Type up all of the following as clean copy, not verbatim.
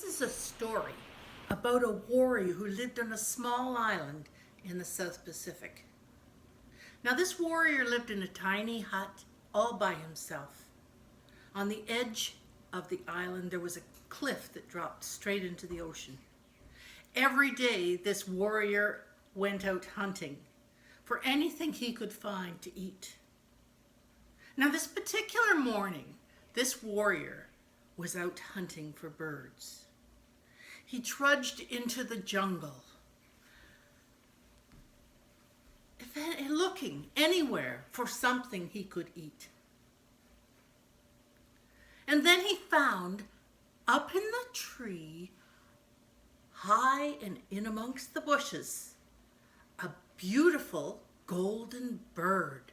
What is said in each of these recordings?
This is a story about a warrior who lived on a small island in the South Pacific. Now, this warrior lived in a tiny hut all by himself. On the edge of the island, there was a cliff that dropped straight into the ocean. Every day, this warrior went out hunting for anything he could find to eat. Now, this particular morning, this warrior was out hunting for birds. He trudged into the jungle, looking anywhere for something he could eat. And then he found, up in the tree, high and in amongst the bushes, a beautiful golden bird.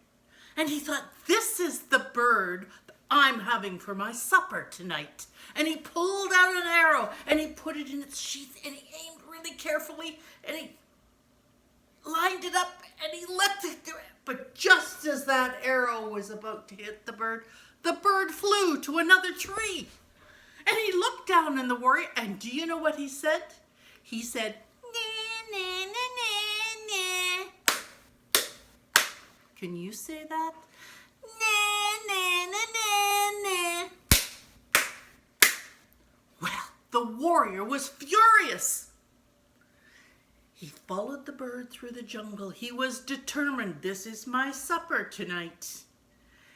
And he thought, this is the bird I'm having for my supper tonight. And he pulled out an arrow and he put it in its sheath and he aimed really carefully and he lined it up and he let it do it. But just as that arrow was about to hit the bird flew to another tree. And he looked down in the warrior, and do you know what he said? He said, "Nah, nah, nah, nah, nah." Can you say that? "Nah, nah, nah, nah, nah." Well, the warrior was furious. He followed the bird through the jungle. He was determined, this is my supper tonight.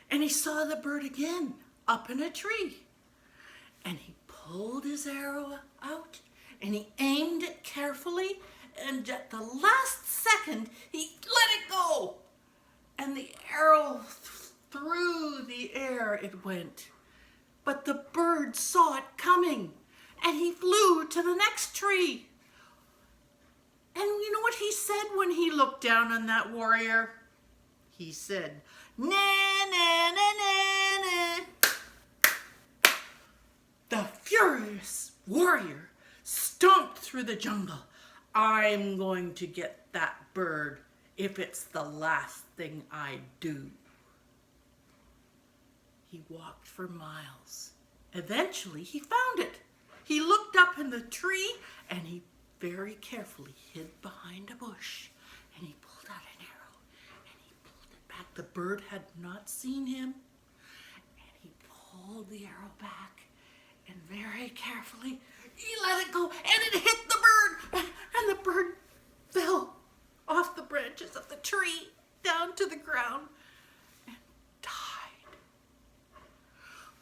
And he saw the bird again up in a tree. And he pulled his arrow out and he aimed it carefully, and at the last second he let it go. And the arrow through the air it went. But the bird saw it coming and he flew to the next tree. And you know what he said when he looked down on that warrior? He said, "Nah, nah, nah, nah, nah." The furious warrior stomped through the jungle. I'm going to get that bird if it's the last thing I do. He walked for miles. Eventually, he found it. He looked up in the tree and he very carefully hid behind a bush. And he pulled out an arrow and he pulled it back. The bird had not seen him. And he pulled the arrow back. And very carefully, he let it go, and it hit the bird, and the bird fell off the branches of the tree down to the ground and died.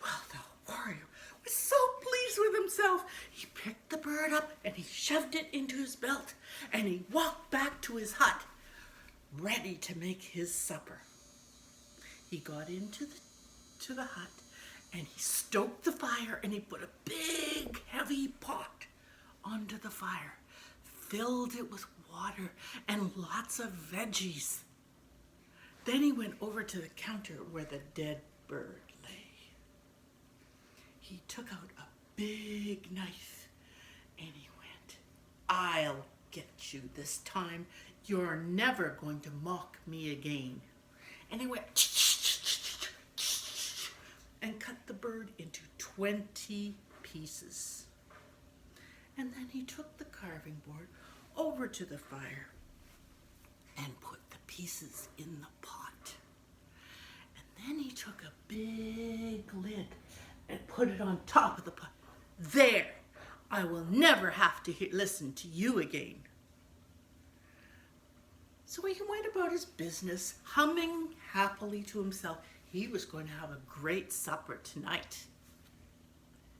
Well, the warrior was so pleased with himself. He picked the bird up and he shoved it into his belt, and he walked back to his hut, ready to make his supper. He got into the hut, and he stoked the fire and he put a big heavy pot onto the fire, filled it with water and lots of veggies. Then he went over to the counter where the dead bird lay. He took out a big knife and he went, I'll get you this time. You're never going to mock me again. And he went and cut the bird into 20 pieces. And then he took the carving board over to the fire and put the pieces in the pot. And then he took a big lid and put it on top of the pot. There! I will never have to listen to you again. So he went about his business, humming happily to himself. He was going to have a great supper tonight.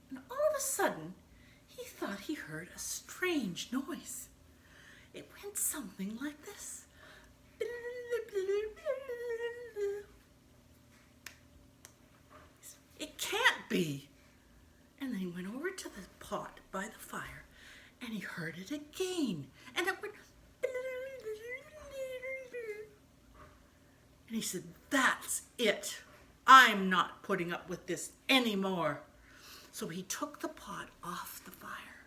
And all of a sudden, he thought he heard a strange noise. It went something like this. It can't be. And then he went over to the pot by the fire and he heard it again. And it went. And he said, that's it. I'm not putting up with this anymore. So he took the pot off the fire.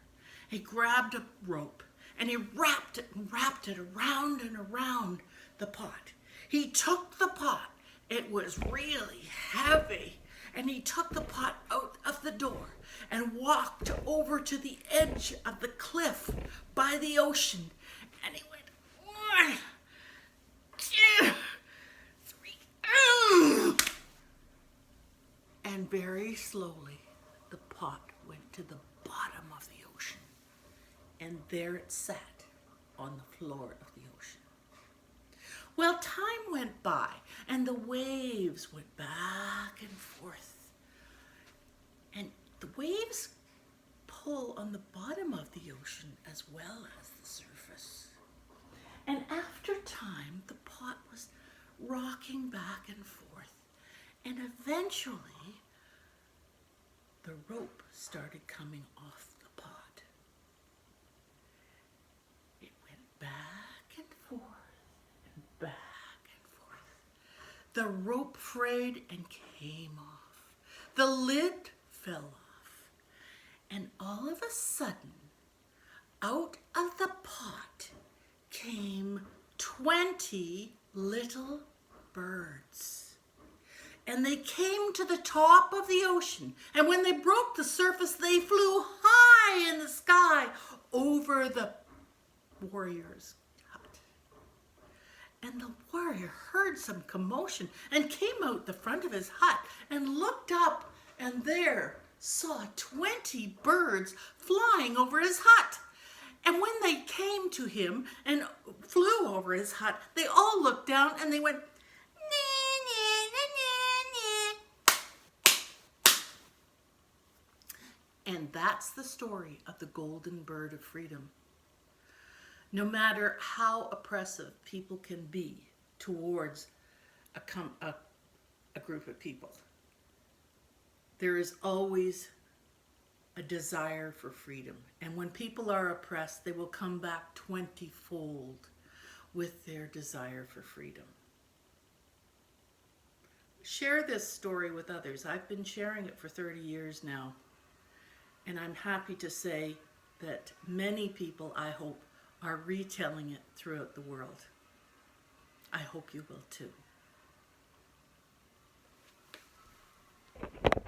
He grabbed a rope and he wrapped it around and around the pot. He took the pot. It was really heavy. and he took the pot out of the door and walked over to the edge of the cliff by the ocean. And he went, 1, 2, 3. And very slowly, the pot went to the bottom of the ocean. And there it sat on the floor of the ocean. Well, time went by, and the waves went back and forth. And the waves pull on the bottom of the ocean as well as the surface. And after time, the pot was rocking back and forth. And eventually, the rope started coming off the pot. It went back and forth and back and forth. The rope frayed and came off. The lid fell off. And all of a sudden, out of the pot came 20 little birds. And they came to the top of the ocean. And when they broke the surface, they flew high in the sky over the warrior's hut. And the warrior heard some commotion and came out the front of his hut and looked up, and there saw 20 birds flying over his hut. And when they came to him and flew over his hut, they all looked down and they went, and that's the story of the golden bird of freedom. No matter how oppressive people can be towards a group of people, there is always a desire for freedom. And when people are oppressed, they will come back 20-fold with their desire for freedom. Share this story with others. I've been sharing it for 30 years now. And I'm happy to say that many people, I hope, are retelling it throughout the world. I hope you will too.